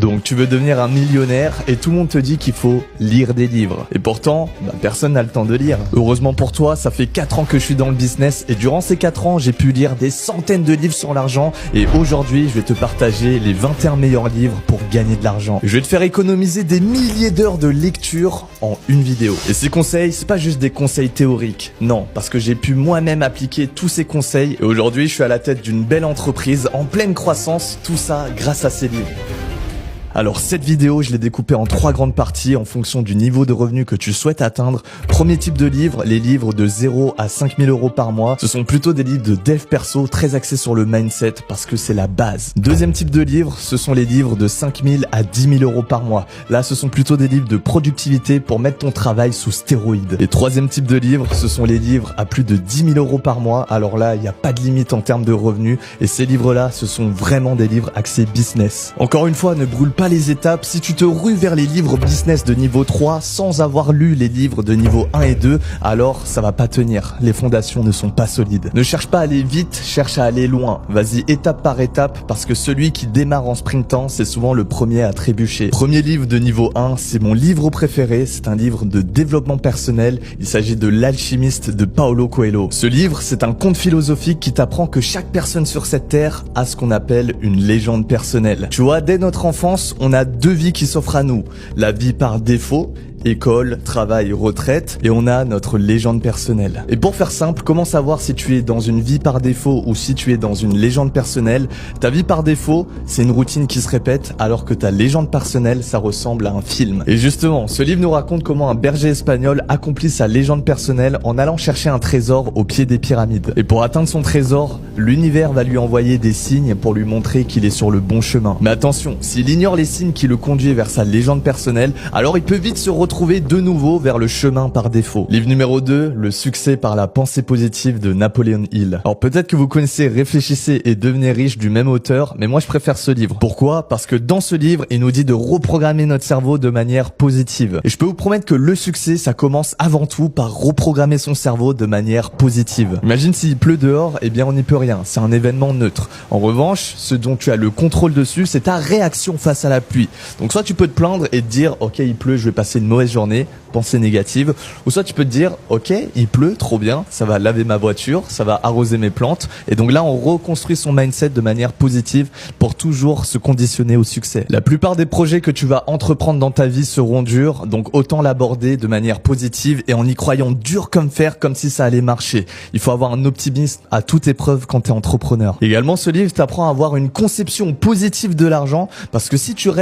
Donc tu veux devenir un millionnaire et tout le monde te dit qu'il faut lire des livres. Et pourtant, personne n'a le temps de lire. Heureusement pour toi, ça fait 4 ans que je suis dans le business et durant ces 4 ans, j'ai pu lire des centaines de livres sur l'argent et aujourd'hui, je vais te partager les 21 meilleurs livres pour gagner de l'argent. Je vais te faire économiser des milliers d'heures de lecture en une vidéo. Et ces conseils, c'est pas juste des conseils théoriques. Non, parce que j'ai pu moi-même appliquer tous ces conseils et aujourd'hui, je suis à la tête d'une belle entreprise en pleine croissance, tout ça grâce à ces livres. Alors cette vidéo, je l'ai découpée en 3 grandes parties en fonction du niveau de revenu que tu souhaites atteindre. Premier type de livre, les livres de 0 à 5 000 euros par mois. Ce sont plutôt des livres de dev perso très axés sur le mindset parce que c'est la base. Deuxième type de livre, ce sont les livres de 5 000 à 10 000 euros par mois. Là, ce sont plutôt des livres de productivité pour mettre ton travail sous stéroïdes. Et troisième type de livre, ce sont les livres à plus de 10 000 euros par mois. Alors là, il n'y a pas de limite en termes de revenus. Et ces livres-là, ce sont vraiment des livres axés business. Encore une fois, ne brûle pas les étapes. Si tu te rues vers les livres business de niveau 3 sans avoir lu les livres de niveau 1 et 2, alors ça va pas tenir. Les fondations ne sont pas solides. Ne cherche pas à aller vite, cherche à aller loin. Vas-y étape par étape parce que celui qui démarre en sprintant, c'est souvent le premier à trébucher. Premier livre de niveau 1, c'est mon livre préféré. C'est un livre de développement personnel. Il s'agit de L'Alchimiste de Paulo Coelho. Ce livre, c'est un conte philosophique qui t'apprend que chaque personne sur cette terre a ce qu'on appelle une légende personnelle. Tu vois, dès notre enfance, on a 2 vies qui s'offrent à nous. La vie par défaut, école, travail, retraite, et on a notre légende personnelle. Et pour faire simple, comment savoir si tu es dans une vie par défaut ou si tu es dans une légende personnelle? Ta vie par défaut, c'est une routine qui se répète, alors que ta légende personnelle, ça ressemble à un film. Et justement, ce livre nous raconte comment un berger espagnol accomplit sa légende personnelle en allant chercher un trésor au pied des pyramides. Et pour atteindre son trésor, l'univers va lui envoyer des signes pour lui montrer qu'il est sur le bon chemin. Mais attention, s'il ignore les signes qui le conduisent vers sa légende personnelle, alors il peut vite se retrouver de nouveau vers le chemin par défaut. Livre numéro 2, le succès par la pensée positive de Napoléon Hill. Alors peut-être que vous connaissez Réfléchissez et devenez riche du même auteur, mais moi je préfère ce livre. Pourquoi? Parce que dans ce livre, il nous dit de reprogrammer notre cerveau de manière positive. Et je peux vous promettre que le succès, ça commence avant tout par reprogrammer son cerveau de manière positive. Imagine s'il pleut dehors, eh bien on n'y peut rien. C'est un événement neutre. En revanche, ce dont tu as le contrôle dessus, c'est ta réaction face à la pluie. Donc soit tu peux te plaindre et te dire, ok, il pleut, je vais passer une mauvaise journée, pensée négative, ou soit tu peux te dire, ok, il pleut, trop bien, ça va laver ma voiture, ça va arroser mes plantes, et donc là on reconstruit son mindset de manière positive pour toujours se conditionner au succès. La plupart des projets que tu vas entreprendre dans ta vie seront durs, donc autant l'aborder de manière positive et en y croyant dur comme fer, comme si ça allait marcher. Il faut avoir un optimisme à toute épreuve quand tu es entrepreneur. Également, ce livre t'apprend à avoir une conception positive de l'argent, parce que si tu restes